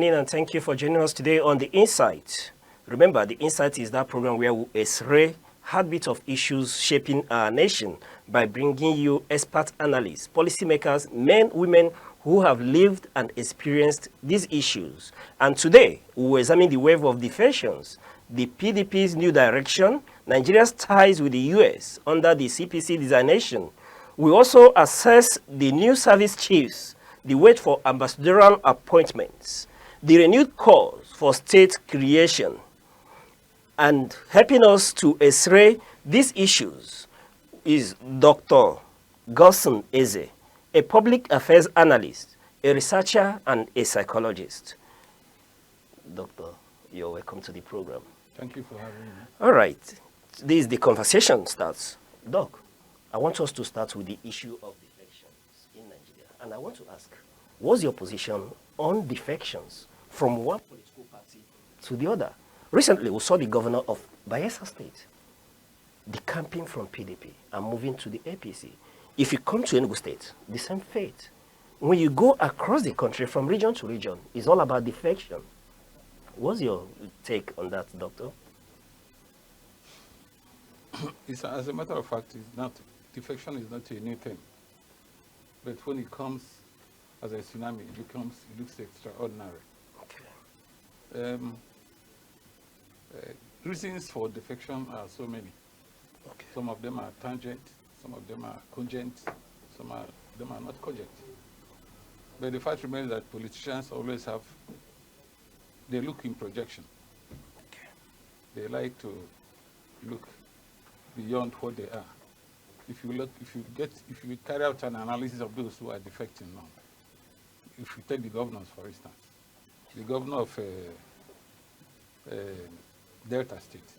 morning and thank you for joining us today on The Insight. Remember, The Insight is that program where we x-ray heartbeat of issues shaping our nation by bringing you expert analysts, policymakers, men, women who have lived and experienced these issues. And today, we will examine the wave of defections, the PDP's new direction, Nigeria's ties with the US under the CPC designation. We also assess the new service chiefs, the wait for ambassadorial appointments, the renewed calls for state creation, and helping us to x-ray these issues is Dr. Godson, a public affairs analyst, a researcher, and a psychologist. Doctor, you're welcome to the program. Thank you for having me. All right. This is the conversation starts. Doc, I want us to start with the issue of defections in Nigeria. And I want to ask, what's your position on defections from one political party to the other? Recently, we saw the governor of Bayelsa State decamping from PDP and moving to the APC. If you come to Enugu State, the same fate. When you go across the country from region to region, it's all about defection. What's your take on that, Doctor? As a matter of fact, defection is not a new thing. But when it comes as a tsunami, it looks extraordinary. Okay. Reasons for defection are so many. Okay. Some of them are tangent, some of them are cogent, some of them are not cogent. But the fact remains that politicians always they look in projection. Okay. They like to look beyond what they are. If you carry out an analysis of those who are defecting now, if you take the governors, for instance, the governor of Delta State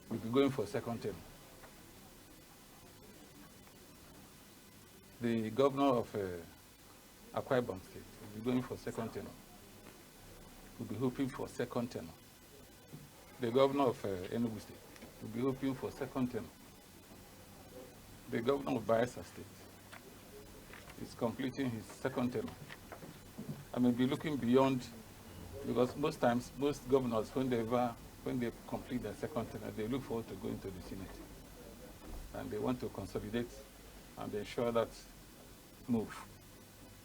will be going for second term. The governor of Akwa Ibom State will be going for second term. Will be hoping for second term. The governor of Enugu State will be hoping for second term. The governor of Bayelsa State is completing his second term. I may be looking beyond, because most times, most governors, when they complete their second term, they look forward to going to the Senate. And they want to consolidate and ensure that move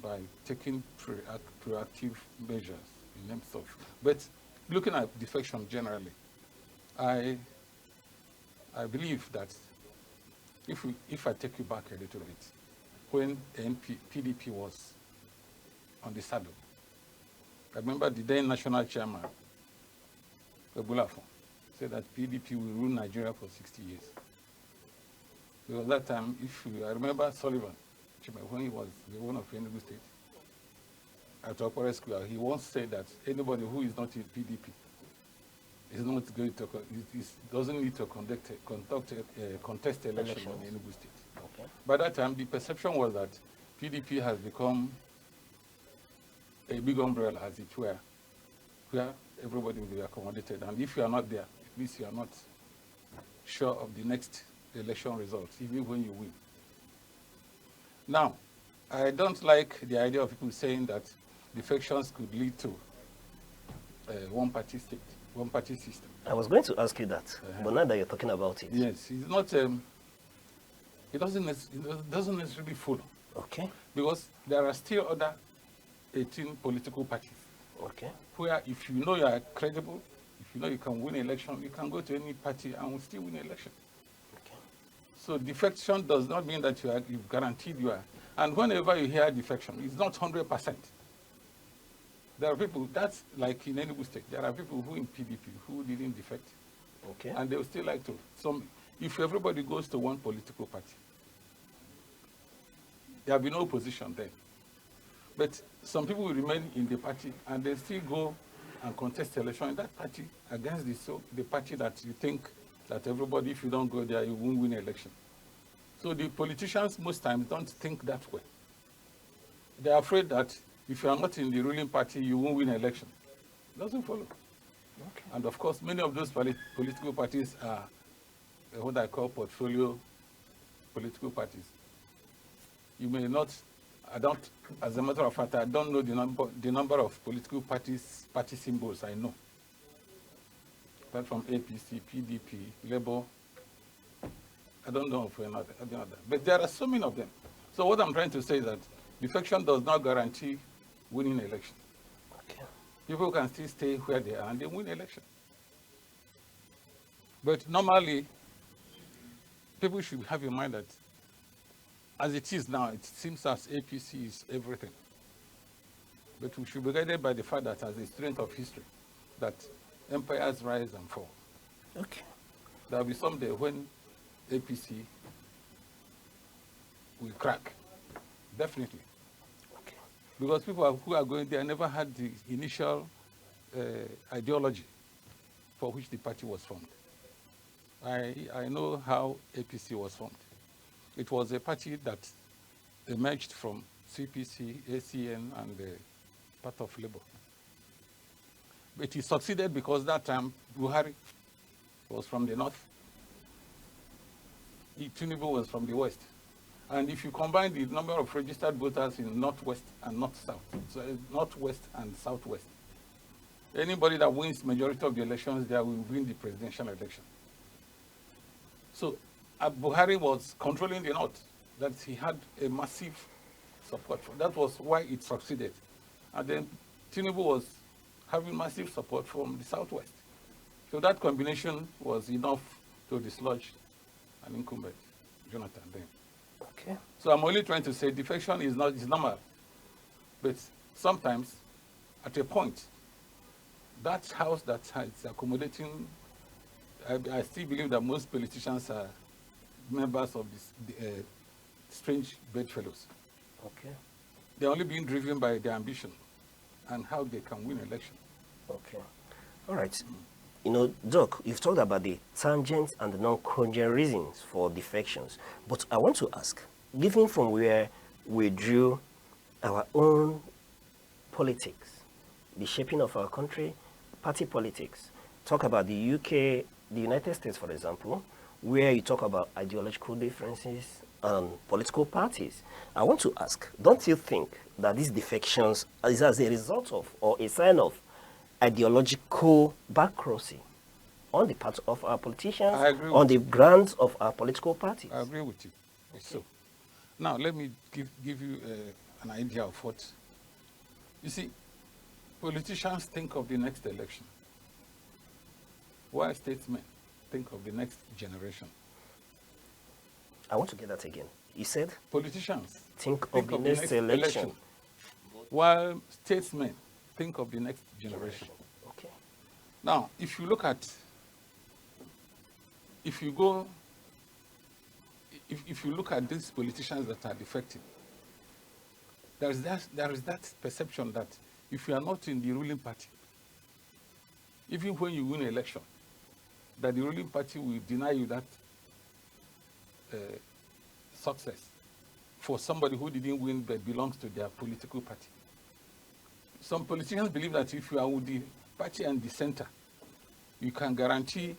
by taking proactive measures in terms of. But looking at defection generally, I believe that if I take you back a little bit, when PDP was on the saddle, I remember the then national chairman, Ebulafon, said that PDP will rule Nigeria for 60 years. Because that time, I remember Sullivan, when he was the owner of Enugu State, at Okpukpu Square, he once said that anybody who is not in PDP is not going to, doesn't need to contest election in Enugu State. Okay. By that time, the perception was that PDP has become a big umbrella, as it were, where everybody will be accommodated. And if you are not there, at least you are not sure of the next election results, even when you win. Now, I don't like the idea of people saying that defections could lead to one-party state, one-party system. I was going to ask you that, but now that you're talking about it. Yes, it's not. It doesn't necessarily follow. Okay. Because there are still other 18 political parties. Okay. Where if you know you are credible, if you know you can win an election, you can go to any party and will still win an election. Okay. So defection does not mean that you've guaranteed you are. And whenever you hear defection, it's not 100%. There are people, that's like in Enugu State, there are people who in PDP who didn't defect. Okay. And they will still like to. If everybody goes to one political party, there will be no opposition there. But some people will remain in the party and they still go and contest election in that party against the party that you think that everybody, if you don't go there, you won't win an election. So the politicians most times don't think that way. They are afraid that if you are not in the ruling party, you won't win an election. It doesn't follow. Okay. And of course, many of those political parties are what I call portfolio political parties. You may not I don't, as a matter of fact, I don't know the number of political parties, party symbols I know. Apart from APC, PDP, Labour, I don't know of another. But there are so many of them. So what I'm trying to say is that defection does not guarantee winning election. Okay. People can still stay where they are and they win election. But normally, people should have in mind that as it is now, it seems as APC is everything. But we should be guided by the fact that as a student of history, that empires rise and fall. Okay. There will be someday when APC will crack, definitely. Okay. Because people who are going there never had the initial ideology for which the party was formed. I know how APC was formed. It was a party that emerged from CPC, ACN, and part of Labour. But it succeeded because that time Buhari was from the north, Tinubu was from the west. And if you combine the number of registered voters in northwest and north-south, so northwest and southwest, anybody that wins majority of the elections there will win the presidential election. So Buhari was controlling the north, that he had a massive support for. That was why it succeeded. And then Tinubu was having massive support from the southwest. So that combination was enough to dislodge an incumbent, Jonathan then. Okay. So I'm only trying to say defection is normal. But sometimes, at a point, that house that is accommodating, I still believe that most politicians are members of this strange bedfellows. Okay. They're only being driven by their ambition and how they can win election. Okay. All right. You know, Doc, you've talked about the tangent and the non-congruent reasons for defections. But I want to ask, given from where we drew our own politics, the shaping of our country, party politics, talk about the UK, the United States, for example, where you talk about ideological differences and political parties. I want to ask, don't you think that these defections is as a result of or a sign of ideological bankruptcy on the part of our politicians, on the grounds of our political parties? I agree with you. Okay. So, now let me give you an idea of what, you see, politicians think of the next election, while statesmen think of the next generation. I want to get that again. You said? Politicians think of the next election, while statesmen think of the next generation. Okay. Now, if you look at, if you look at these politicians that are defective, there is that perception that if you are not in the ruling party, even when you win an election, that the ruling party will deny you that success for somebody who didn't win but belongs to their political party. Some politicians believe that if you are with the party and the center, you can guarantee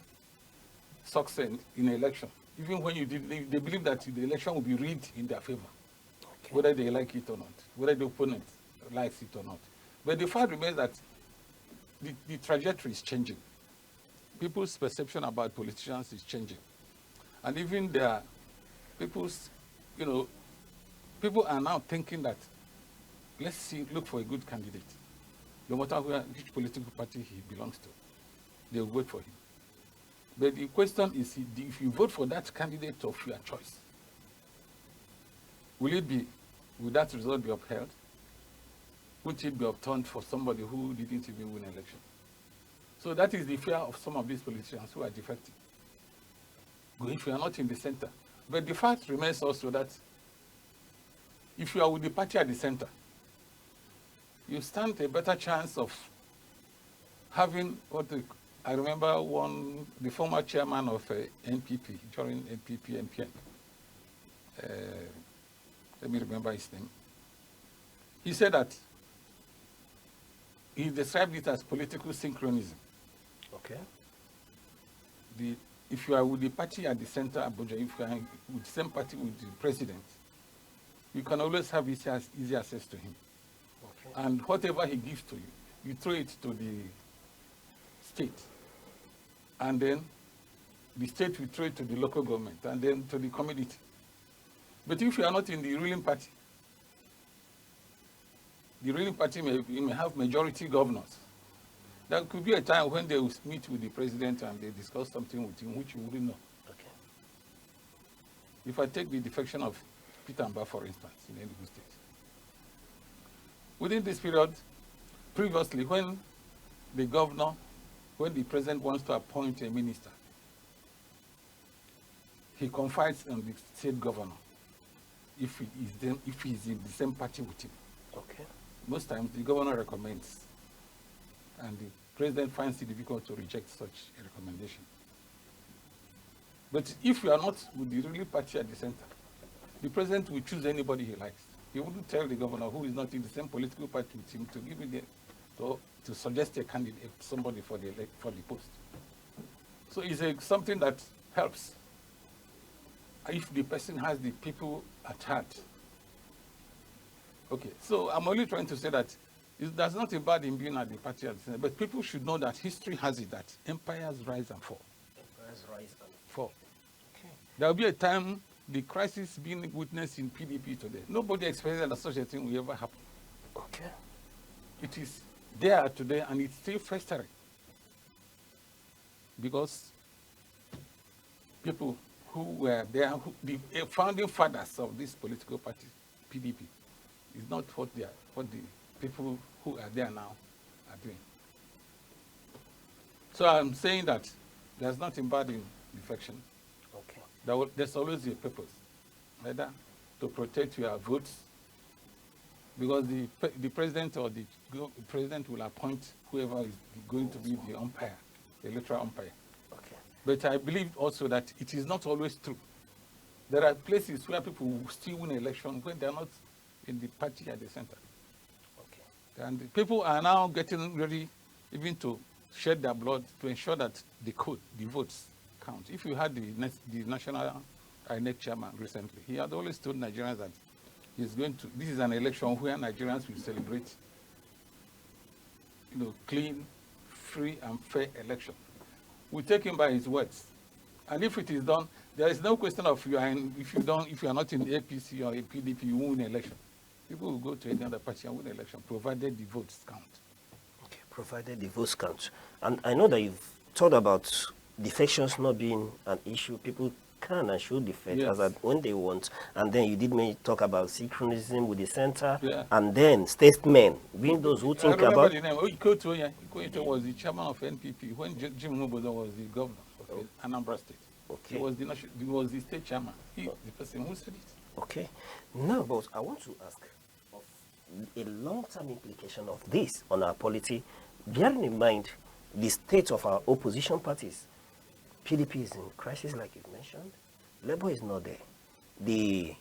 success in an election. Even when you did, they believe that the election will be rigged in their favor, okay, whether they like it or not, whether the opponent likes it or not. But the fact remains that the trajectory is changing. People's perception about politicians is changing. And even their people's, people are now thinking that, let's look for a good candidate. No matter which political party he belongs to, they will vote for him. But the question is, if you vote for that candidate of your choice, will that result be upheld? Would it be overturned for somebody who didn't even win an election? So that is the fear of some of these politicians who are defective. If you are not in the center. But the fact remains also that if you are with the party at the center, you stand a better chance of having I remember the former chairman of NPP, during NPP, MPN. Let me remember his name. He said that he described it as political synchronism. Okay. If you are with the party at the center, Abuja, if you are with the same party with the president, you can always have easy access to him. Okay. And whatever he gives to you, you throw it to the state. And then the state will throw it to the local government and then to the community. But if you are not in the ruling party, the ruling party may have majority governors. There could be a time when they will meet with the president and they discuss something with him which you wouldn't know. Okay. If I take the defection of Peter Mba, for instance, in Enugu State. Within this period, previously, when the president wants to appoint a minister, he confides on the state governor if he is in the same party with him. Okay. Most times, the governor recommends, and the president finds it difficult to reject such a recommendation. But if you are not with the ruling party at the center, the president will choose anybody he likes. He wouldn't tell the governor who is not in the same political party with him to give him to suggest a candidate, somebody for the post. So it's something that helps if the person has the people at heart. Okay, so I'm only trying to say that there's nothing bad in being at the party at the center, but people should know that history has it that empires rise and fall. Empires rise and Fall. Okay. There will be a time the crisis being witnessed in PDP today. Nobody expected that such a thing will ever happen. Okay. It is there today and it's still festering. Because people who were there, the founding fathers of this political party, PDP, is not what the people who are there now are doing. So I'm saying that there's nothing bad in defection. Okay. There's always a purpose, either to protect your votes, because the president or the president will appoint whoever is going to be the umpire, the electoral umpire. Okay. But I believe also that it is not always true. There are places where people will still win election when they are not in the party at the center. Okay. And the people are now getting ready even to shed their blood to ensure that the votes count. If you had the national INEC chairman recently, he had always told Nigerians that this is an election where Nigerians will celebrate, clean, free and fair election. We take him by his words. And if it is done, there is no question of if you are not in the APC or a PDP, you won't win election. People will go to any other party and win election, provided the votes count. Okay, provided the votes count. And I know that you've thought about defections not being an issue. People can and should defect when they want. And then you did talk about synchronism with the center, and then statesmen, being those who think about... the name. Ikoto was the chairman of NPP when Jim Obodo was the governor of Anambra State. Okay. He was the state chairman. The person who said it. Okay. Now, but I want to ask of a long-term implication of this on our polity, bearing in mind the state of our opposition parties. PDP is in crisis, like you've mentioned. Labour is not there. The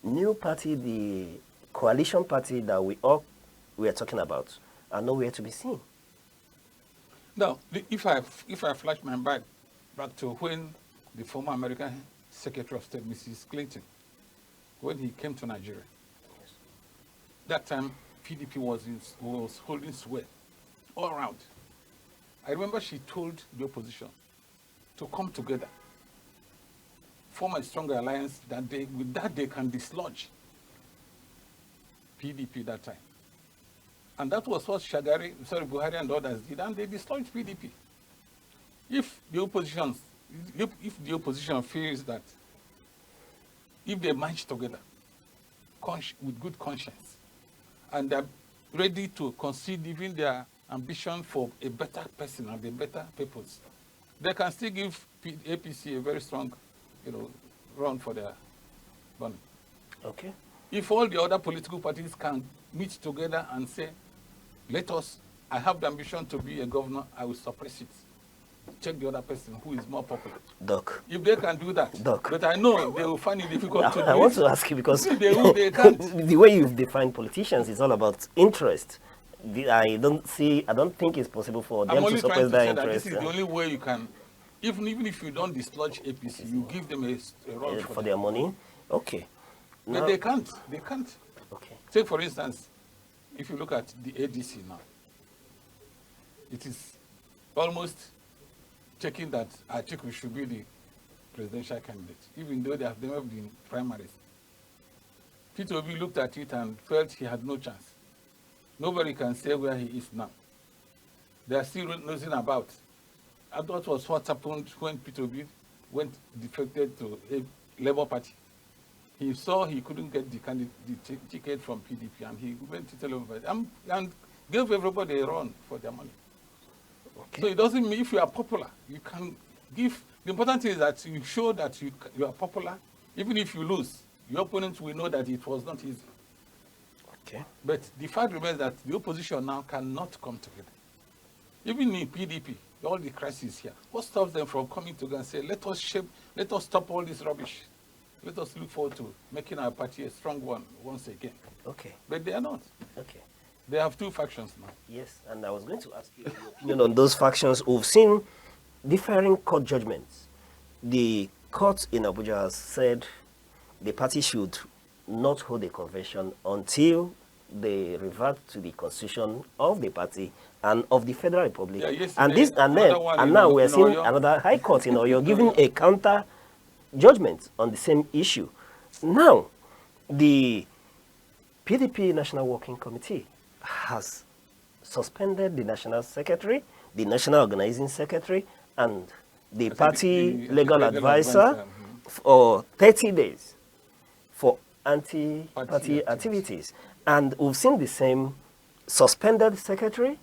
new party, the coalition party that we are talking about, are nowhere to be seen. Now, if I flash my back to when the former American Secretary of State, Mrs. Clinton, when he came to Nigeria, that time PDP was holding sway all around. I remember she told the opposition to come together, form a stronger alliance with that they can dislodge PDP that time. And that was what Buhari and others did, and they dislodged PDP. If the opposition feels that if they march together with good conscience and they're ready to concede even their ambition for a better person and a better purpose, they can still give APC a very strong, run for their money. Okay. If all the other political parties can meet together and say, I have the ambition to be a governor, I will suppress it. Check the other person who is more popular. Doc. If they can do that. Doc. But I know they will find it difficult to do it. I want to ask you because they can't. The way you've defined politicians is all about interest. I don't think it's possible for them to suppress that interest. This is the only way you can, even if you don't dislodge APC, you give them a run for their money. Okay. But they can't. They can't. Okay. Take, for instance, if you look at the ADC now, it is almost checking that Atiku should be the presidential candidate, even though they have never been primaries. Peter Obi looked at it and felt he had no chance. Nobody can say where he is now. They are still nothing about. I thought was what happened when Peter Obi went defected to a Labour Party. He saw he couldn't get the ticket from PDP, and he went to Labour Party and gave everybody a run for their money. Okay. So it doesn't mean if you are popular, you can give. The important thing is that you show that you are popular. Even if you lose, your opponents will know that it was not easy. Okay. But the fact remains that the opposition now cannot come together. Even in PDP, all the crises here, what stops them from coming together and say, let us stop all this rubbish. Let us look forward to making our party a strong one once again. Okay. But they are not. Okay. They have two factions now. Yes, and I was going to ask you your opinion on those factions. We've seen differing court judgments. The court in Abuja has said the party should not hold a convention until they revert to the constitution of the party and of the Federal Republic. Yeah, and now we are seeing another high court in Oyo giving a counter judgment on the same issue. Now, the PDP National Working Committee has suspended the National Secretary, the National Organizing Secretary, and the party legal advisor for 30 days for anti-party activities. And we've seen the same suspended secretary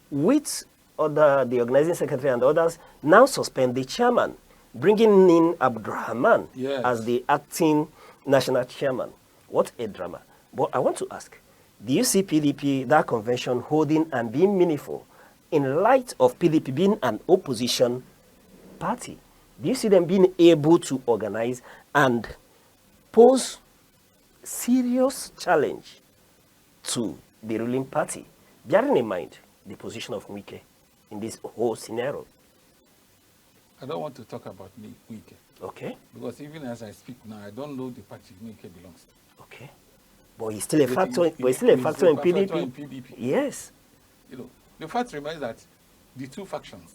with the organizing secretary and others now suspend the chairman, bringing in Abdurrahman as the acting national chairman. What a drama. But I want to ask, do you see PDP, that convention, holding and being meaningful in light of PDP being an opposition party? Do you see them being able to organize and pose serious challenge to the ruling party, bearing in mind the position of Wike in this whole scenario? I don't want to talk about Wike. Okay. Because even as I speak now, I don't know the party Wike belongs to. Okay. But he's still a factor. But he's still a factor in PDP. Yes. You know, the fact remains that the two factions,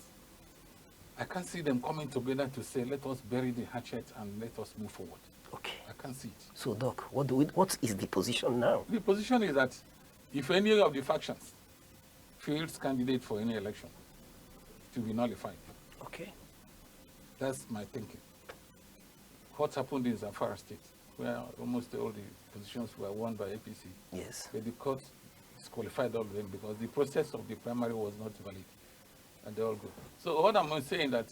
I can't see them coming together to say, let us bury the hatchet and let us move forward. Okay. I can't see it. So, Doc, what is the position now? The position is that if any of the factions fields candidate for any election, it will be nullified. Okay. That's my thinking. What happened in Zamfara State, where almost all the positions were won by APC. Yes. But the court disqualified all of them because the process of the primary was not valid. And they all go. So what I'm saying that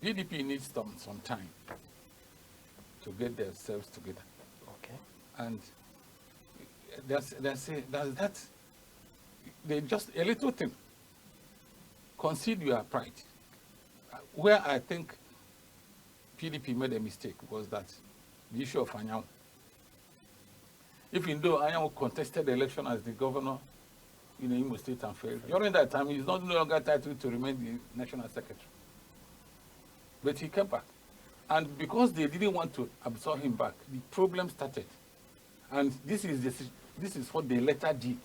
PDP needs some time to get themselves together. Okay. And they just a little thing. Concede your pride. Where I think PDP made a mistake was that the issue of Anyanwu. Even though Anyanwu contested the election as the governor in Imo State and failed, during that time he's no longer entitled to remain the national secretary. But he came back. And because they didn't want to absorb him back, the problem started. And this is what they later did.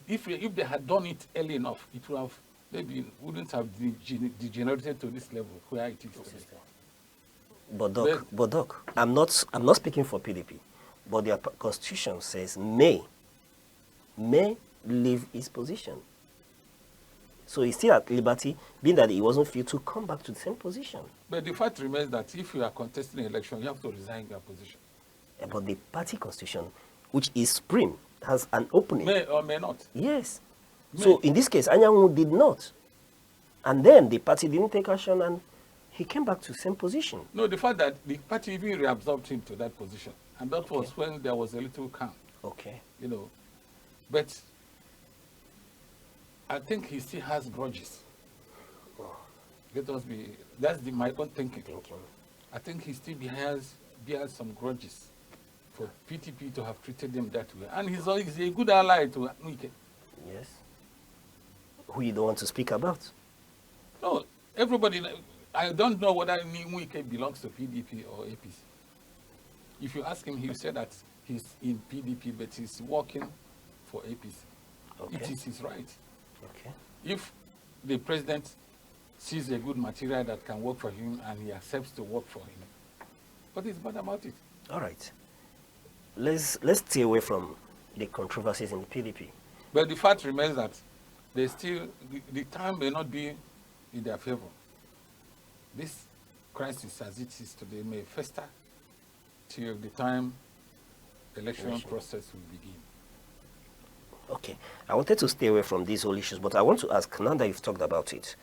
If they had done it early enough, it would have wouldn't have degenerated to this level where it is today. But Doc, I'm not speaking for PDP, but their constitution says may leave his position. So he's still at liberty, being that he wasn't free to come back to the same position. But the fact remains that if you are contesting an election, you have to resign your position. But the party constitution, which is supreme, has an opening. May or may not. Yes. May. So in this case, Anyanwu did not. And then the party didn't take action and he came back to the same position. No, the fact that the party even reabsorbed him to that position. And that was when there was a little calm. Okay. You know. But I think he still has grudges. That's my own thinking. I think he still bears some grudges for PTP to have treated him that way. And he's a good ally to Wike. Yes. Who you don't want to speak about? No, everybody, I don't know whether Wike belongs to PDP or APC. If you ask him, he'll say that he's in PDP, but he's working for APC. Okay. It is his right. Okay. If the president sees a good material that can work for him and he accepts to work for him, what is bad about it? All right. Let's stay away from the controversies in the PDP. But the fact remains that they still, the time may not be in their favor. This crisis as it is today may fester till the time the election process will begin. Okay. I wanted to stay away from these whole issues, but I want to ask, now that you've talked about it,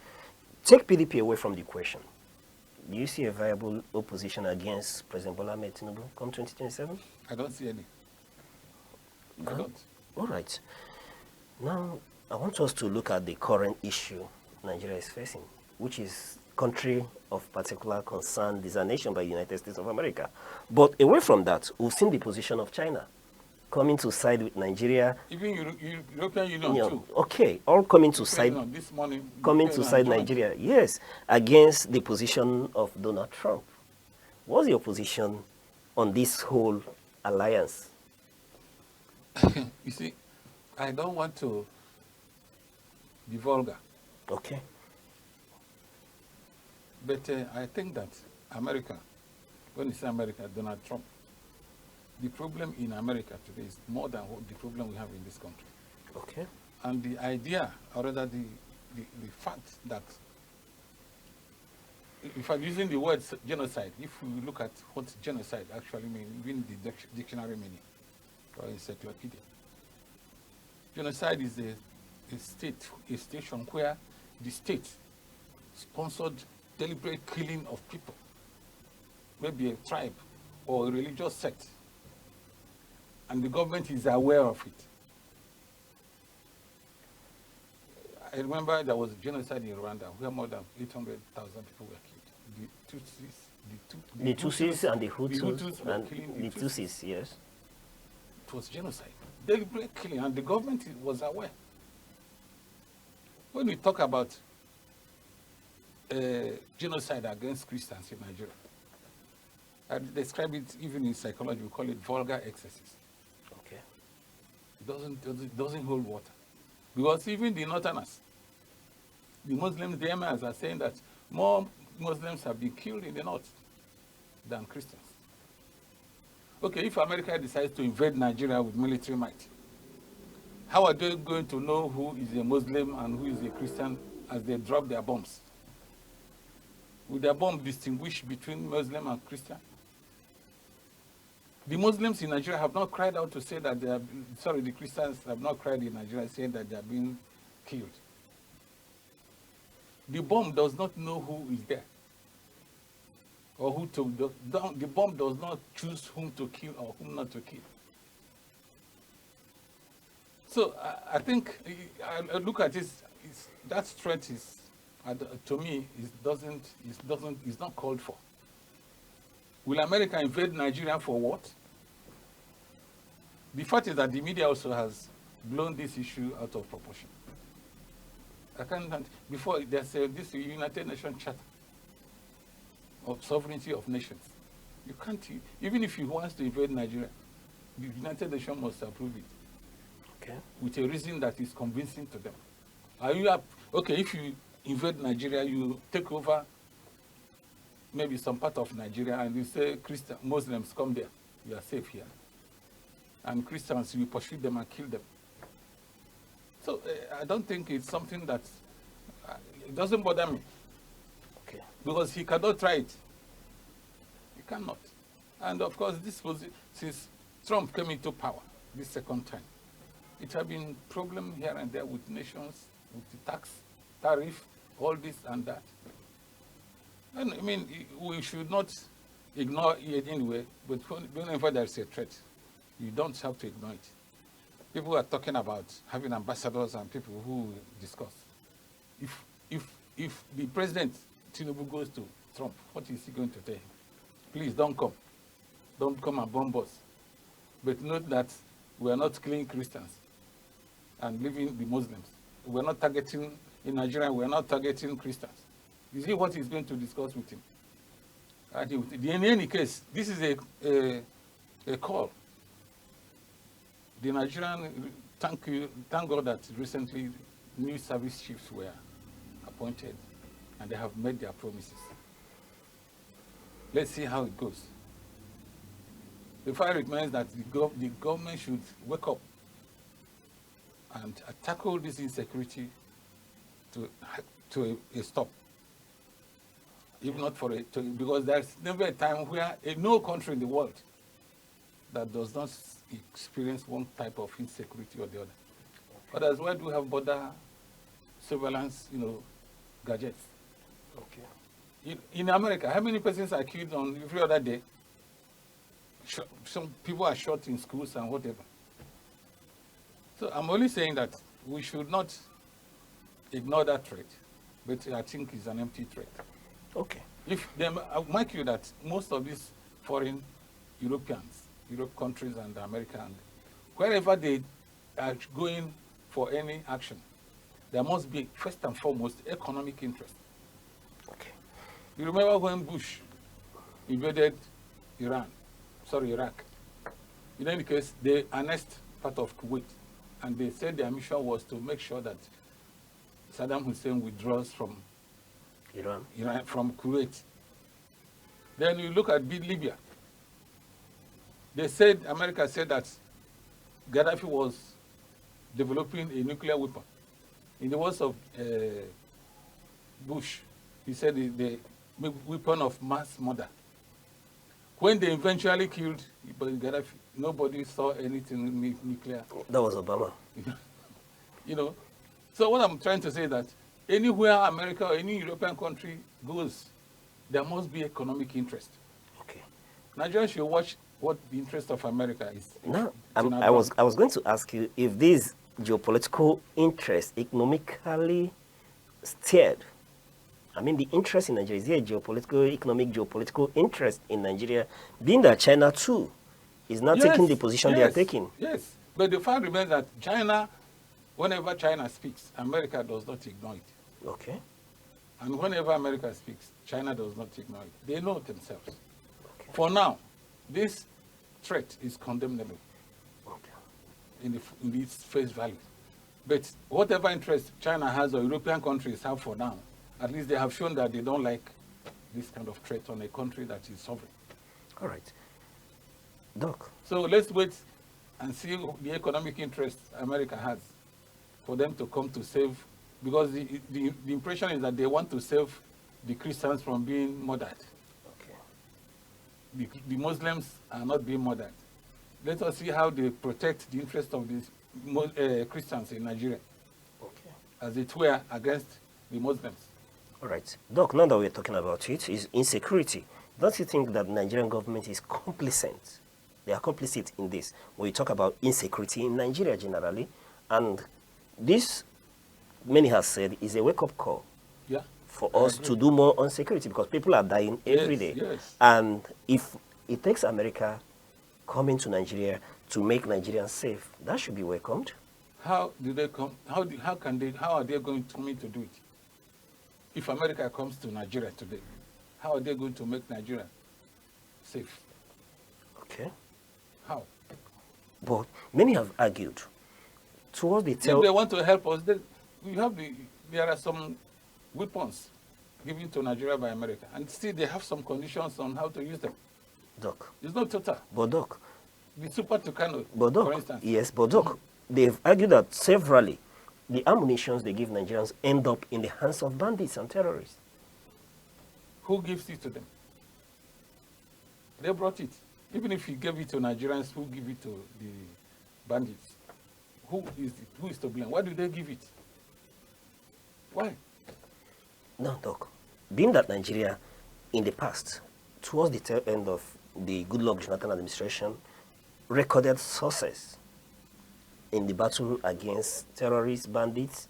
take PDP away from the question. Do you see a viable opposition against President Bola Ahmed Tinubu come 2027? I don't see any. I don't. All right. Now, I want us to look at the current issue Nigeria is facing, which is country of particular concern designation by the United States of America. But away from that, we've seen the position of China coming to side with Nigeria. Even European Union too. Okay, all coming to side. This morning, Coming to side Nigeria, yes, against the position of Donald Trump. What's your position on this whole alliance? You see, I don't want to be vulgar. Okay. But I think that America, when you say America, Donald Trump, the problem in America today is more than what the problem we have in this country. Okay. And the idea, or rather the fact that, if I'm using the word genocide, if we look at what genocide actually means, even the dictionary meaning, or encyclopedia, genocide is a station where the state sponsored deliberate killing of people, maybe a tribe or a religious sect, and the government is aware of it. I remember there was genocide in Rwanda where more than 800,000 people were killed. The Tutsis and the Hutus, were killing the Tutsis, yes. It was genocide, deliberate killing, and the government was aware. When we talk about genocide against Christians in Nigeria, I describe it even in psychology, we call it vulgar excesses. Okay. It doesn't hold water. Because even the Northerners, the Muslims, the emirs are saying that more Muslims have been killed in the North than Christians. Okay, if America decides to invade Nigeria with military might, how are they going to know who is a Muslim and who is a Christian as they drop their bombs? Will their bomb distinguish between Muslim and Christian? The Muslims in Nigeria have not cried out to say that they are, sorry, the Christians have not cried in Nigeria saying that they are being killed. The bomb does not know who is there or who to, the bomb does not choose whom to kill or whom not to kill. So I think, I look at this, that threat is, to me, is not called for. Will America invade Nigeria for what? The fact is that the media also has blown this issue out of proportion. Before, there's this United Nations Charter of Sovereignty of Nations. You can't, even if he wants to invade Nigeria, the United Nations must approve it. Okay. With a reason that is convincing to them. Are you okay, if you invade Nigeria, you take over maybe some part of Nigeria and you say Muslims come there, you are safe here. And Christians, you pursue them and kill them. So I don't think it's something that, it doesn't bother me. Okay. Because he cannot try it. He cannot. And of course, this was, since Trump came into power this second time, it has been problem here and there with nations, with the tax, tariff, all this and that. And I mean, we should not ignore it anyway, but whenever there's a threat, you don't have to ignore it. People are talking about having ambassadors and people who discuss. If the president, Tinubu, goes to Trump, what is he going to tell him? Please don't come. Don't come and bomb us. But note that we are not killing Christians and leaving the Muslims. We're not targeting, in Nigeria, we're not targeting Christians. You see what he's going to discuss with him. In any case, this is a call. The Nigerian, thank God that recently new service chiefs were appointed and they have made their promises. Let's see how it goes. The fact remains that the government should wake up and tackle this insecurity to a stop. If not for it, because there's never a time where no country in the world that does not experience one type of insecurity or the other. But as well, we have border surveillance, gadgets. Okay. In America, how many persons are killed on every other day? Some people are shot in schools and whatever. So I'm only saying that we should not ignore that threat, but I think it's an empty threat. Okay. I'll mark you that most of these foreign Europe countries and Americans, wherever they are going for any action, there must be, first and foremost, economic interest. Okay. You remember when Bush invaded Iraq? In any case, they annexed part of Kuwait, and they said their mission was to make sure that Saddam Hussein withdraws from Iran, from Kuwait. Then you look at Libya. America said that Gaddafi was developing a nuclear weapon. In the words of Bush, he said the weapon of mass murder. When they eventually killed Gaddafi, nobody saw anything nuclear. that was Obama. So what I'm trying to say is that anywhere America or any European country goes, there must be economic interest. Okay. Nigeria should watch what the interest of America is. Now, I was going to ask you if this geopolitical interest economically steered. I mean, the interest in Nigeria, is there a geopolitical interest in Nigeria, being that China too is not taking the position they are taking? Yes, but the fact remains that China, whenever China speaks, America does not ignore it. Okay. And whenever America speaks, China does not ignore it. They know it themselves. Okay. For now, this threat is condemnable Okay. in its face value. But whatever interest China has or European countries have for now, at least they have shown that they don't like this kind of threat on a country that is sovereign. All right. Doc. So let's wait and see the economic interest America has for them to come to save, because the impression is that they want to save the Christians from being murdered. Okay. The Muslims are not being murdered. Let us see how they protect the interest of these Christians in Nigeria, Okay. as it were, against the Muslims. All right. Doc, now that we're talking about it, is insecurity. Don't you think that the Nigerian government is complicit? They are complicit in this. When you talk about insecurity in Nigeria generally, and this, many have said, is a wake-up call for us to do more on security, because people are dying every day. Yes. And if it takes America coming to Nigeria to make Nigerians safe, that should be welcomed. How do they come? How are they going to me to do it? If America comes to Nigeria today, how are they going to make Nigeria safe? Okay. How? But many have argued towards the If they want to help us, then there are some weapons given to Nigeria by America, and still they have some conditions on how to use them. Doc. It's not total. But Doc. The Super Tucano, for instance. Yes, but Doc, they've argued that severally the ammunitions they give Nigerians end up in the hands of bandits and terrorists. Who gives it to them? They brought it. Even if you gave it to Nigerians, who give it to the bandits? Who is to blame? Why do they give it? Why? No, Doc. Being that Nigeria, in the past, towards the tail end of the Goodluck Jonathan administration, recorded success in the battle against terrorist bandits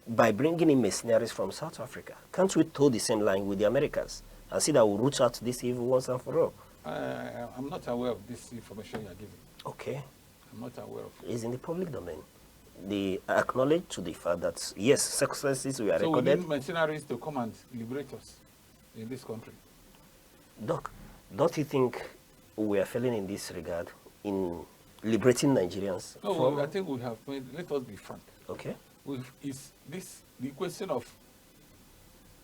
by bringing in mercenaries from South Africa. Can't we toe the same line with the Americans and see that we root out this evil once and for all? I'm not aware of this information you are giving. Okay. I'm not aware of it. It's in the public domain. They acknowledge to the fact that, yes, successes were So recorded. we need mercenaries to come and liberate us in this country. Doc, don't you think we are failing in this regard in liberating Nigerians? No, I think we have made, let us be frank. Okay. The question of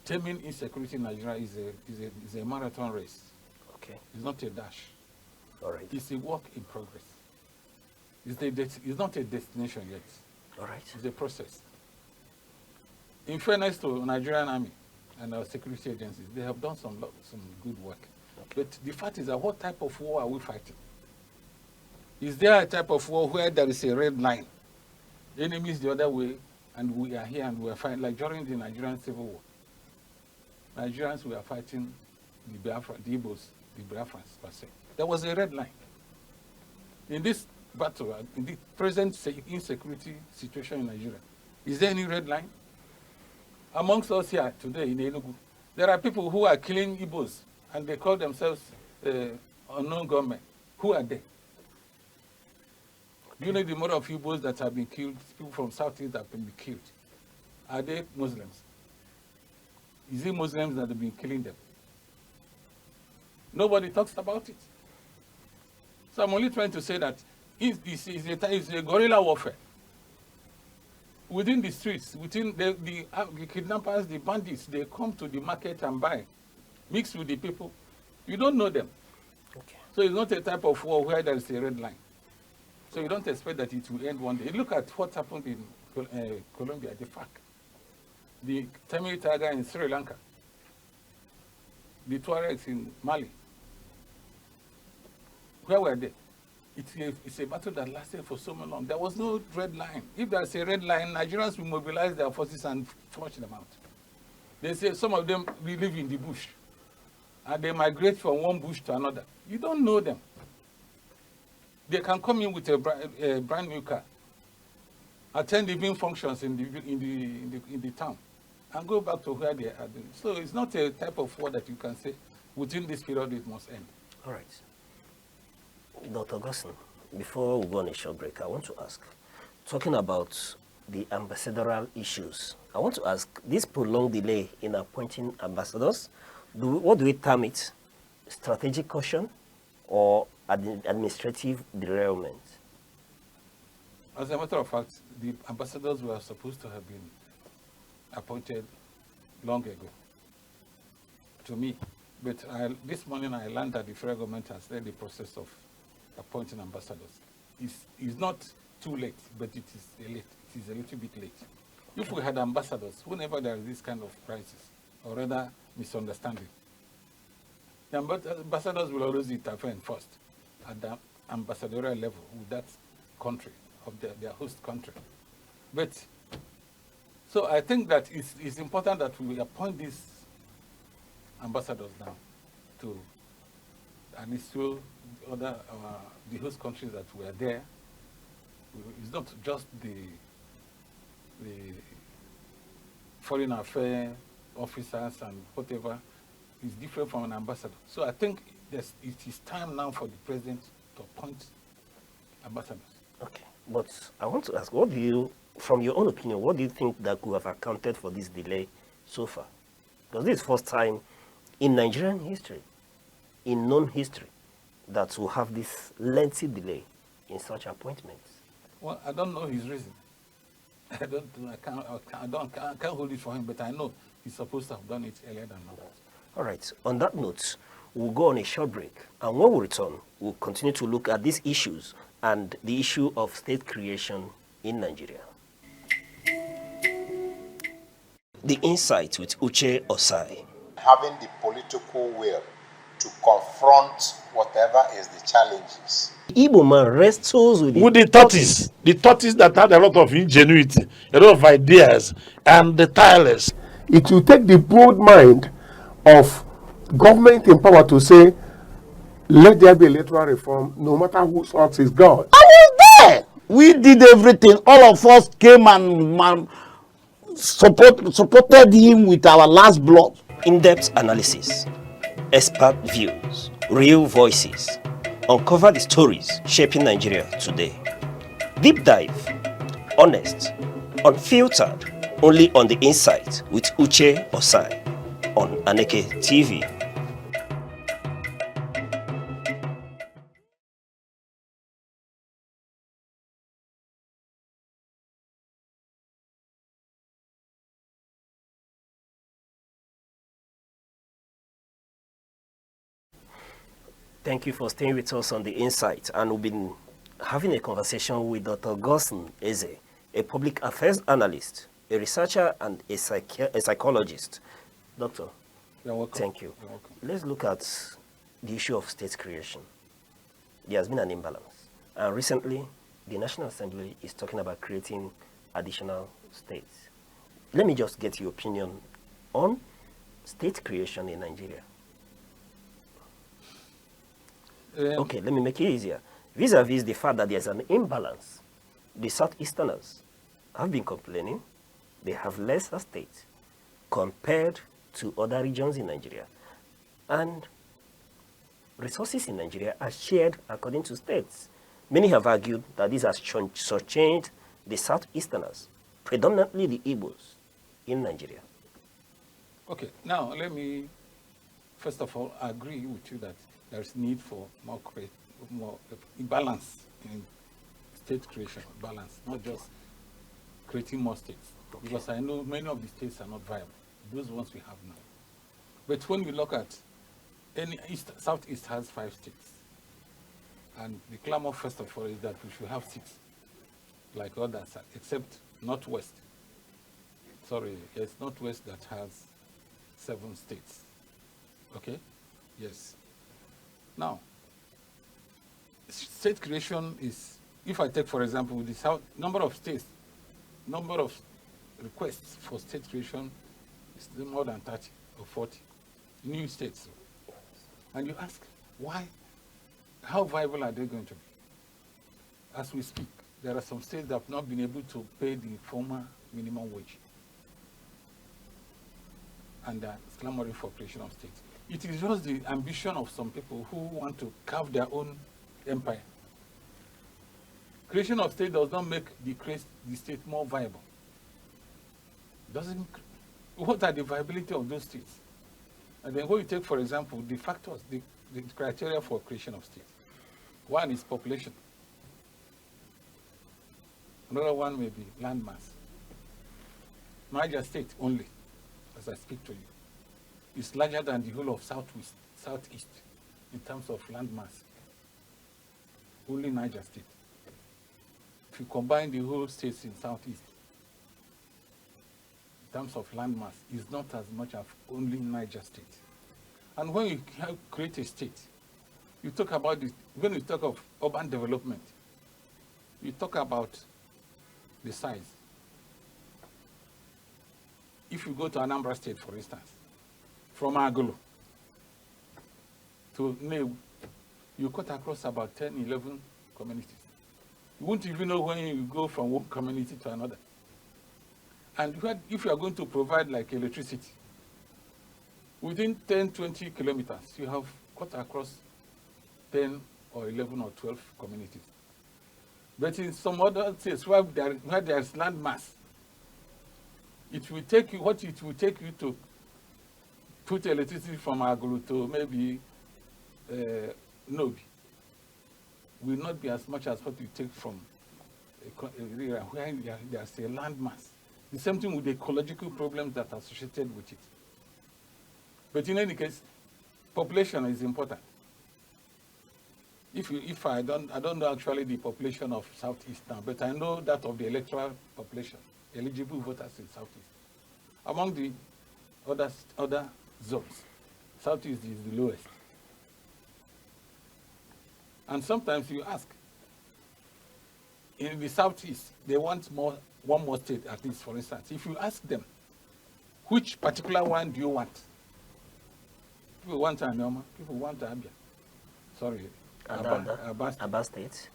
taming insecurity in Nigeria is a marathon race. Okay. It's not a dash. All right. It's a work in progress. It's not a destination yet. All right. It's a process. In fairness to Nigerian Army and our security agencies, they have done some good work. Okay. But the fact is that what type of war are we fighting? Is there a type of war where there is a red line? The enemy is the other way, and we are here and we are fighting, like during the Nigerian Civil War. Nigerians were fighting the Igbos, the Biafrans per se. There was a red line. In this battle, in the present insecurity situation in Nigeria, is there any red line? Amongst us here today in Enugu, there are people who are killing Igbos, and they call themselves unknown government. Who are they? Do you know the number of Igbos that have been killed, people from Southeast that have been killed? Are they Muslims? Is it Muslims that have been killing them? Nobody talks about it. So I'm only trying to say that it's a guerrilla warfare. Within the streets, within the kidnappers, the bandits, they come to the market and buy, mix with the people. You don't know them. Okay. So it's not a type of war where there is a red line. So you don't expect that it will end one day. Look at what happened in Colombia, the FARC, the Tamil Tiger in Sri Lanka, the Tuaregs in Mali. Where were they? It's a battle that lasted for so long. There was no red line. If there's a red line, Nigerians will mobilize their forces and flush them out. They say some of them live in the bush, and they migrate from one bush to another. You don't know them. They can come in with a brand new car, attend evening functions in the town, and go back to where they are. So it's not a type of war that you can say within this period it must end. All right. Dr. Godson, before we go on a short break, I want to ask, talking about the ambassadorial issues, I want to ask, this prolonged delay in appointing ambassadors, what do we term it? Strategic caution or administrative derailment? As a matter of fact, the ambassadors were supposed to have been appointed long ago, to me. But this morning I learned that the federal government has started the process of appointing ambassadors. It's not too late, but it is a little bit late. Okay. If we had ambassadors, whenever there is this kind of crisis, or rather misunderstanding, the ambassadors will always intervene first at the ambassadorial level with that country, of their host country. But, so I think that it's important that we appoint these ambassadors now to administer the host countries that were there. It's not just the foreign affairs officers and whatever. It's different from an ambassador. So I think it is time now for the president to appoint ambassadors. Okay, but I want to ask, what do you, from your own opinion, what do you think that could have accounted for this delay so far? Because this is the first time in Nigerian history, in known history, that will have this lengthy delay in such appointments. Well, I don't know his reason. I can't hold it for him, but I know he's supposed to have done it earlier than now. All right. On that note, we'll go on a short break, and when we return, we'll continue to look at these issues and the issue of state creation in Nigeria. The Insight with Uche Osai. Having the political will to confront whatever is the challenges. Igbo man wrestles with the tortoise that had a lot of ingenuity, a lot of ideas, and the tireless. It will take the bold mind of government in power to say, let there be electoral reform, no matter whose heart is God. I was there. We did everything. All of us came and supported him with our last blood. In-depth analysis, expert views, real voices. Uncover the stories shaping Nigeria today. Deep dive, honest, unfiltered, only on The Insight with Uche Osai on Aneke TV. Thank you for staying with us on The Insight. And we've been having a conversation with Dr. Godson Eze, a public affairs analyst, a researcher, and a psychologist. Doctor, You're welcome. thank you. You're welcome. Let's look at the issue of state creation. There has been an imbalance. And recently, the National Assembly is talking about creating additional states. Let me just get your opinion on state creation in Nigeria. Okay, let me make it easier. Vis-a-vis the fact that there's an imbalance, the Southeasterners have been complaining they have lesser states compared to other regions in Nigeria. And resources in Nigeria are shared according to states. Many have argued that this has changed the Southeasterners, predominantly the Igbos, in Nigeria. Okay, now let me first of all agree with you that there is need for more balance in state creation, balance, not just creating more states. Okay. Because I know many of the states are not viable, those ones we have now. But when we look at Southeast has 5 states. And the clamor, first of all, is that we should have 6, like others, except Northwest. Sorry, it's Northwest that has 7 states. Okay? Yes. Now, state creation is, if I take, for example, the number of states, number of requests for state creation is more than 30 or 40 new states. And you ask, why? How viable are they going to be? As we speak, there are some states that have not been able to pay the former minimum wage. And are clamoring for creation of states. It is just the ambition of some people who want to carve their own empire. Creation of state does not make the state more viable. What are the viability of those states? And then when you take, for example, the factors, the criteria for creation of state. One is population. Another one may be land mass. Niger State only, as I speak to you, is larger than the whole of Southeast in terms of land mass. Only Niger State. If you combine the whole states in Southeast, in terms of land mass, is not as much as only Niger State. And when you create a state, you talk about when you talk of urban development, you talk about the size. If you go to Anambra State, for instance, from Agolo to New, you cut across about 10, 11 communities. You won't even know when you go from one community to another. And if you are going to provide like electricity, within 10, 20 kilometers, you have cut across 10 or 11 or 12 communities. But in some other states where there is land mass, it will take you what it will take you to put electricity from Agulu to maybe Nobi will not be as much as what you take from a area where there's a land mass. The same thing with the ecological problems that are associated with it. But in any case, population is important. If I don't know actually the population of Southeast now, but I know that of the electoral population, eligible voters in Southeast. Among the other zones, Southeast is the lowest. And sometimes you ask, in the Southeast, they want one more state at least, for instance. If you ask them, which particular one do you want? People want Anoma, people want Abia. Sorry. Aba State.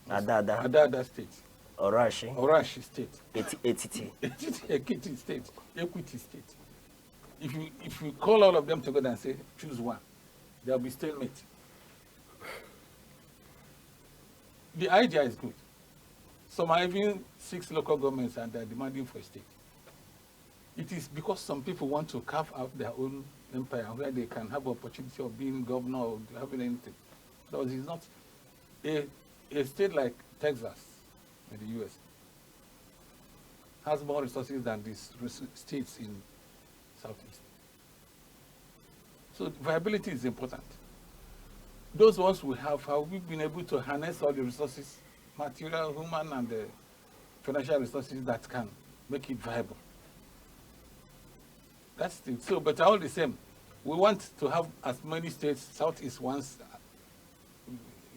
Adada State. Orashi State. Etiti. Ekiti State. Equity State. If you call all of them together and say, choose one, there'll be stalemate. The idea is good. Some are even 6 local governments and they're demanding for a state. It is because some people want to carve out their own empire where they can have opportunity of being governor or having anything. Because it's not a state like Texas in the US has more resources than these states in Southeast. So viability is important. those ones we have we been able to harness all the resources, material, human, and financial resources that can make it viable? That's the, so, but all the same, we want to have as many states, Southeast ones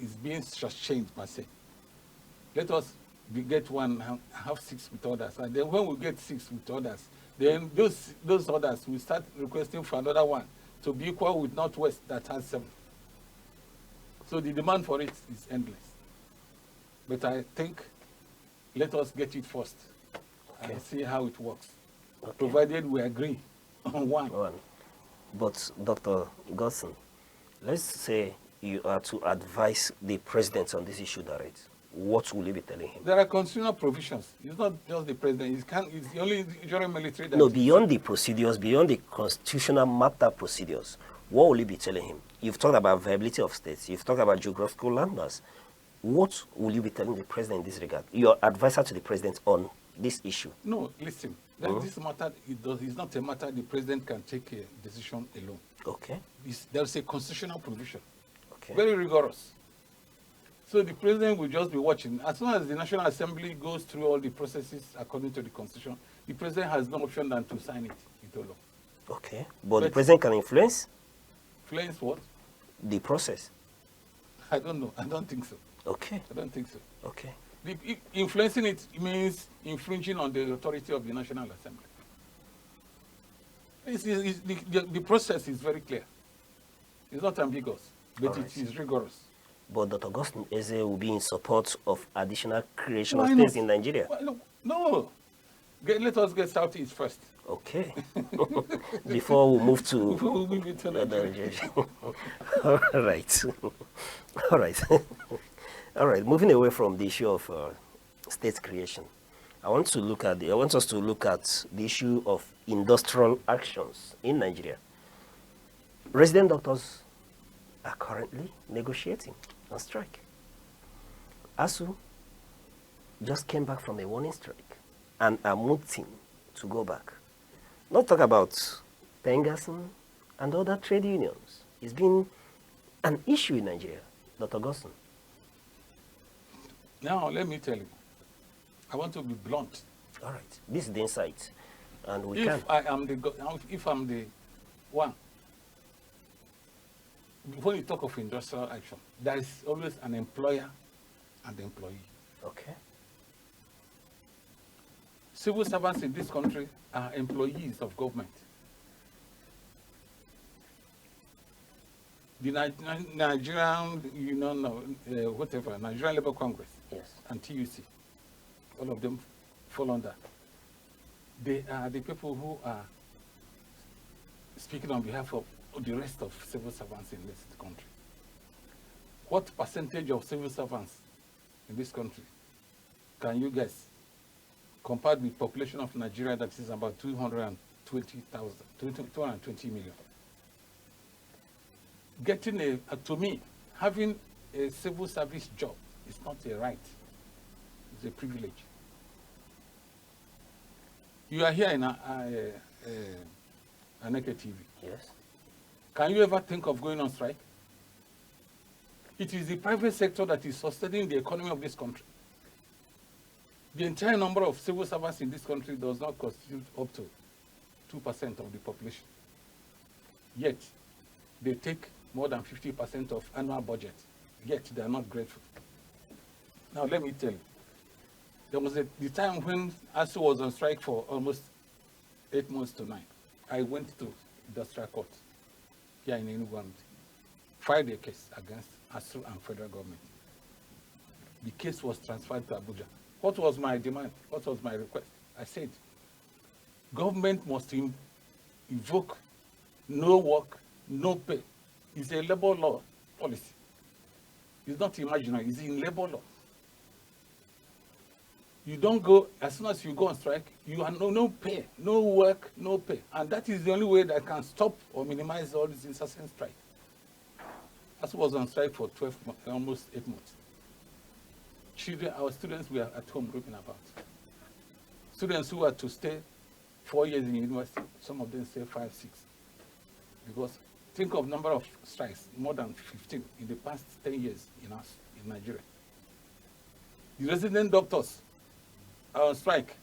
is being changed per se. Let us get one, have 6 with others, and then when we get 6 with others, then those others will start requesting for another one to be equal with Northwest that has 7. So the demand for it is endless. But I think let us get it first and see how it works, provided we agree on one. But Dr. Godson, let's say you are to advise the president on this issue direct. What will you be telling him? There are constitutional provisions. It's not just the president. It's the only general military that... No, beyond the procedures, beyond the constitutional mapped out procedures, what will you be telling him? You've talked about viability of states. You've talked about geographical landmass. What will you be telling the president in this regard? Your advisor to the president on this issue? No, listen. This matter, it's not a matter the president can take a decision alone. Okay. There's a constitutional provision. Okay. Very rigorous. So the president will just be watching. As soon as the National Assembly goes through all the processes according to the Constitution, the president has no option than to sign it into law. Okay. But the president can influence? Influence what? The process. I don't know. I don't think so. Okay. I don't think so. Okay. Influencing it means infringing on the authority of the National Assembly. The process is very clear. It's not ambiguous, but it is rigorous. But Dr. Godson Eze will be in support of additional creation of states in Nigeria. Well, no. Let us get Southeast first. Okay. Before we move to... Before we move into Nigeria. All right. All right. All right. Moving away from the issue of state creation, I want us to look at the issue of industrial actions in Nigeria. Resident doctors are currently negotiating on strike. ASU just came back from a warning strike and are mooting to go back. Not talk about Pengason and other trade unions. It's been an issue in Nigeria, Dr. Godson. Now, let me tell you, I want to be blunt. All right, this is the insight, and If I'm the one, when you talk of industrial action, there is always an employer and employee. Okay. Civil servants in this country are employees of government. The Nigerian Nigerian Labour Congress, yes, and TUC, all of them fall under. They are the people who are speaking on behalf of the rest of civil servants in this country. What percentage of civil servants in this country can you guess, compared with population of Nigeria that is about 220 million? Getting to me, having a civil service job is not a right, it's a privilege. You are here in Aneke TV. yes. Can you ever think of going on strike? It is the private sector that is sustaining the economy of this country. The entire number of civil servants in this country does not constitute up to 2% of the population. Yet, they take more than 50% of annual budget. Yet, they are not grateful. Now, let me tell you. There was the time when ASU was on strike for almost 8 months to 9. I went to industrial court here in Enugu and filed a case against ASU and federal government. The case was transferred to Abuja. What was my demand? What was my request? I said, government must invoke no work, no pay. It's a labor law policy. It's not imaginary, it's in labor law. You don't go, as soon as you go on strike, you have no pay, no work, no pay. And that is the only way that can stop or minimize all this incessant strike. ASU was on strike for 12 months, almost 8 months. Children, our students were at home reading about. Students who were to stay 4 years in university, some of them stay 5, 6. Because Think of number of strikes, more than 15 in the past 10 years in Nigeria. The resident doctors are on strike.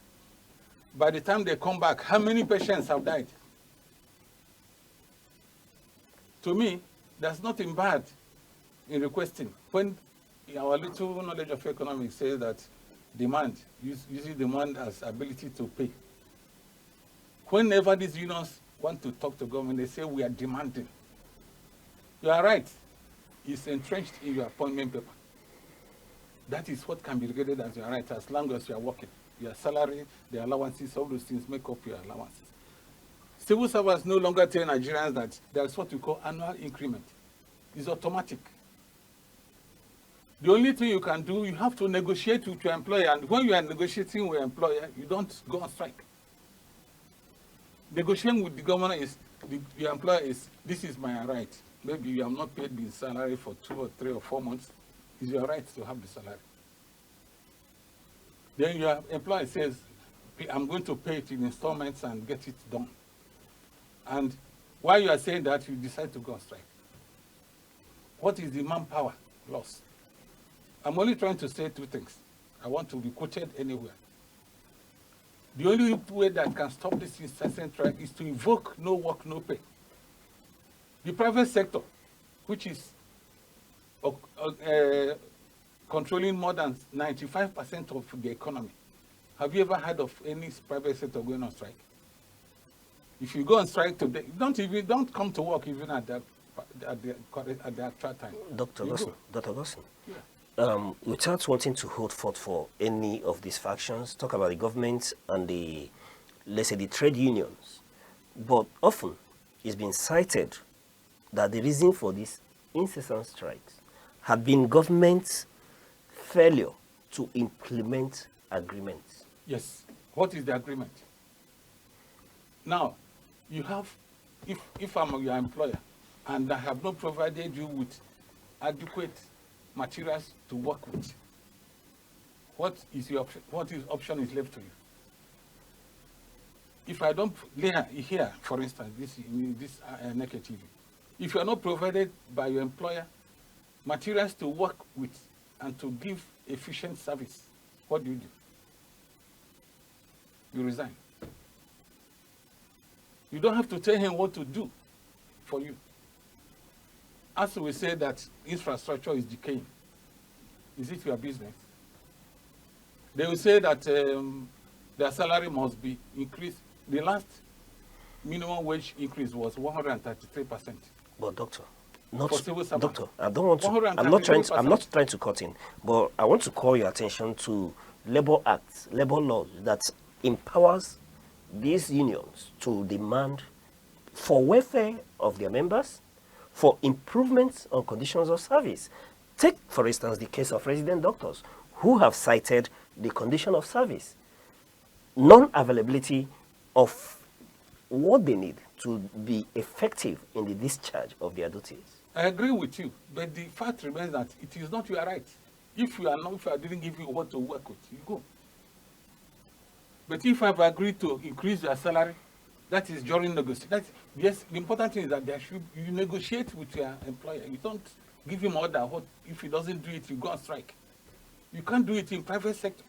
By the time they come back, how many patients have died? To me, there's nothing bad in requesting. When our little knowledge of economics says that demand, using demand as ability to pay. Whenever these unions want to talk to government, they say we are demanding. You are right. It's entrenched in your appointment paper. That is what can be regarded as your right as long as you are working. Your salary, the allowances, all those things make up your allowances. Civil servants no longer tell Nigerians that there's what we call annual increment. It's automatic. The only thing you can do, you have to negotiate with your employer. And when you are negotiating with your employer, you don't go on strike. Negotiating with the government is, your employer is, this is my right. Maybe you have not paid the salary for 2 or 3 or 4 months. It's your right to have the salary. Then your employer says, I'm going to pay it in installments and get it done. And while you are saying that, you decide to go on strike. What is the manpower loss? I'm only trying to say 2 things. I want to be quoted anywhere. The only way that can stop this incessant strike is to invoke no work, no pay. The private sector, which is controlling more than 95% of the economy. Have you ever heard of any private sector going on strike? If you go on strike today, don't come to work even at the actual time. Dr. Godson, Yeah. without wanting to hold forth for any of these factions, talk about the government and the, let's say, the trade unions, but often it's been cited that the reason for these incessant strikes have been government's failure to implement agreements. Yes. What is the agreement? Now, you have, if I'm your employer and I have not provided you with adequate materials to work with, what is your option? What is option is left to you? If I don't, here, for instance, this naked TV, if you are not provided by your employer materials to work with and to give efficient service, what do? You resign. You don't have to tell him what to do for you. As we say that infrastructure is decaying, is it your business? They will say that their salary must be increased. The last minimum wage increase was 133%. But doctor, I don't want to. I'm not trying to cut in, but I want to call your attention to labor acts, labor laws that empowers these unions to demand for welfare of their members, for improvements on conditions of service. Take, for instance, the case of resident doctors who have cited the condition of service, non-availability of what they need to be effective in the discharge of their duties. I agree with you, but the fact remains that it is not your right. If I didn't give you what to work with, you go. But if I've agreed to increase your salary, that is during negotiation. Yes, the important thing is that you negotiate with your employer. You don't give him order. If he doesn't do it, you go on strike. You can't do it in private sector.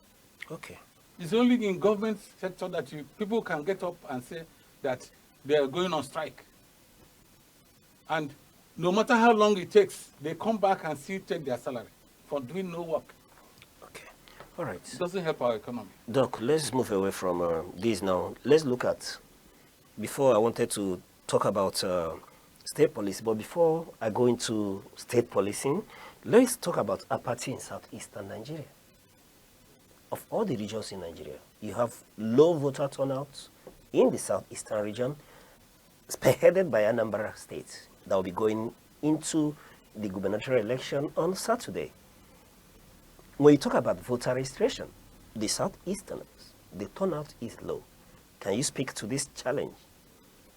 Okay. It's only in government sector that people can get up and say that they are going on strike. And no matter how long it takes, they come back and still take their salary for doing no work. Okay. All right. It doesn't help our economy. Doc, let's move away from this now. Let's look at, before I wanted to talk about state policy, but before I go into state policing, let's talk about apathy in southeastern Nigeria. Of all the regions in Nigeria, you have low voter turnout in the southeastern region, spearheaded by Anambra State, that will be going into the gubernatorial election on Saturday. When you talk about voter registration, the southeasterners, the turnout is low. Can you speak to this challenge?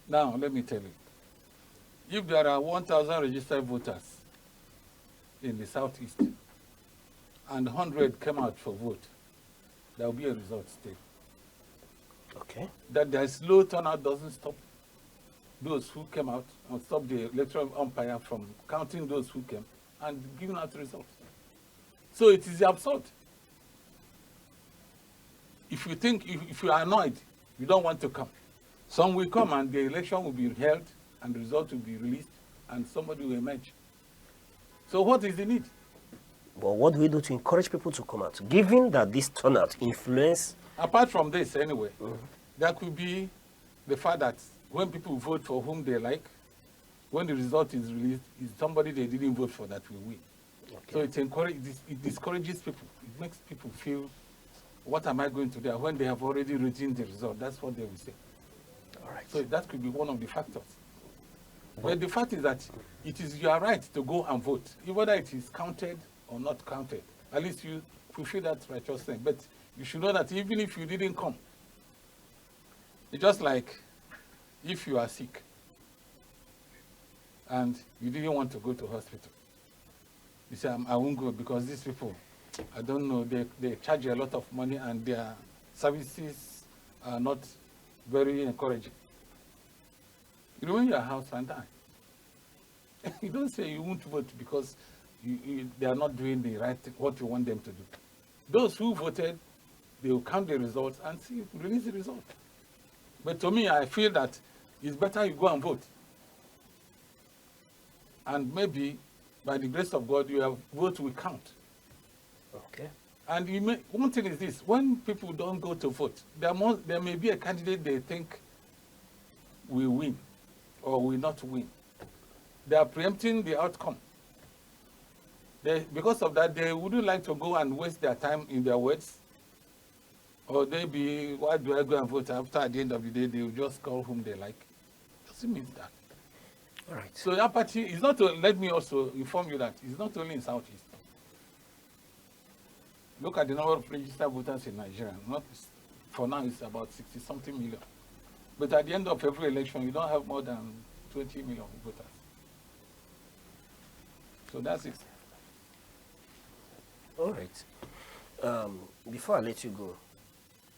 Now, let me tell you. If there are 1,000 registered voters in the southeast and 100 came out for vote, there will be a result still. Okay. That there is low turnout doesn't stop those who came out and stop the electoral umpire from counting those who came and giving out results. So it is absurd. If you think, if you are annoyed, you don't want to come. Some will come and the election will be held and the result will be released and somebody will emerge. So what is the need? But what do we do to encourage people to come out, given that this turnout influence? Apart from this, anyway, there could be the fact that when people vote for whom they like, when the result is released, is somebody they didn't vote for that will win. Okay. So it discourages people. It makes people feel, what am I going to do? When they have already written the result, that's what they will say. All right. So that could be one of the factors. But the fact is that it is your right to go and vote, whether it is counted or not counted. At least you fulfill that righteous thing. But you should know that even if you didn't come, it's just like if you are sick and you didn't want to go to hospital. You say, I won't go because these people, I don't know, they charge a lot of money and their services are not very encouraging. You ruin your house and die. You don't say you won't vote because they are not doing the right thing, what you want them to do. Those who voted, they will count the results and see, release the result. But to me, I feel that it's better you go and vote. And maybe, by the grace of God, your vote will count. Okay. And one thing is this, when people don't go to vote, there may be a candidate they think will win or will not win. They are preempting the outcome. Because of that, they wouldn't like to go and waste their time in their words. Or maybe, why do I go and vote? After, at the end of the day, they will just call whom they like. Doesn't mean that. All right. So that party is not, let me also inform you that it's not only in Southeast. Look at the number of registered voters in Nigeria. For now, it's about 60-something million. But at the end of every election, you don't have more than 20 million voters. So that's it. All right. Before I let you go,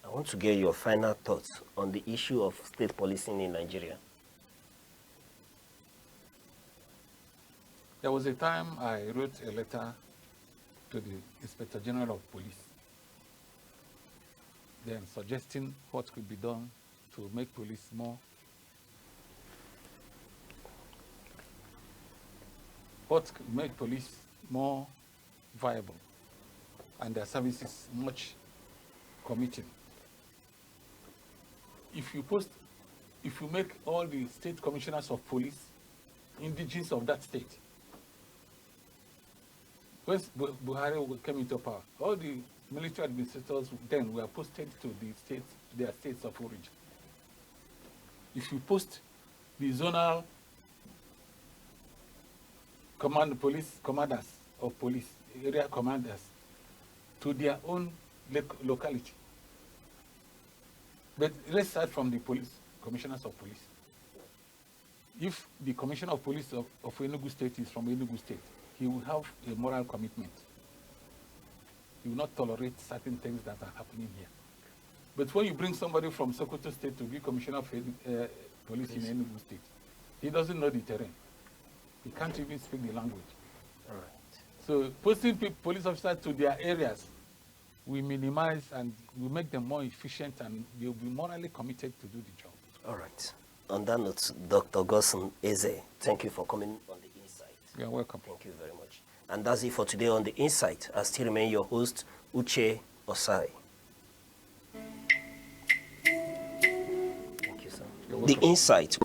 I want to get your final thoughts on the issue of state policing in Nigeria. There was a time I wrote a letter to the Inspector General of Police, then suggesting what could be done to make police more viable and their services much committing. If you make all the state commissioners of police indigenous of that state, when Buhari came into power, all the military administrators then were posted to their states of origin. If you post the zonal commanders of police, area commanders, to their own locality. But let's start from the commissioners of police. If the commissioner of police of Enugu State is from Enugu State, he will have a moral commitment. He will not tolerate certain things that are happening here. But when you bring somebody from Sokoto State to be commissioner of police in Enugu State, he doesn't know the terrain. He can't even speak the language. All right. So posting police officers to their areas, we minimize and we make them more efficient and they'll be morally committed to do the job. All right. On that note, Dr. Godson Eze, thank you for coming on The Insight. You're welcome. Thank you very much. And that's it for today on The Insight. I still remain your host, Uche Osai. Thank you, sir. The Insight.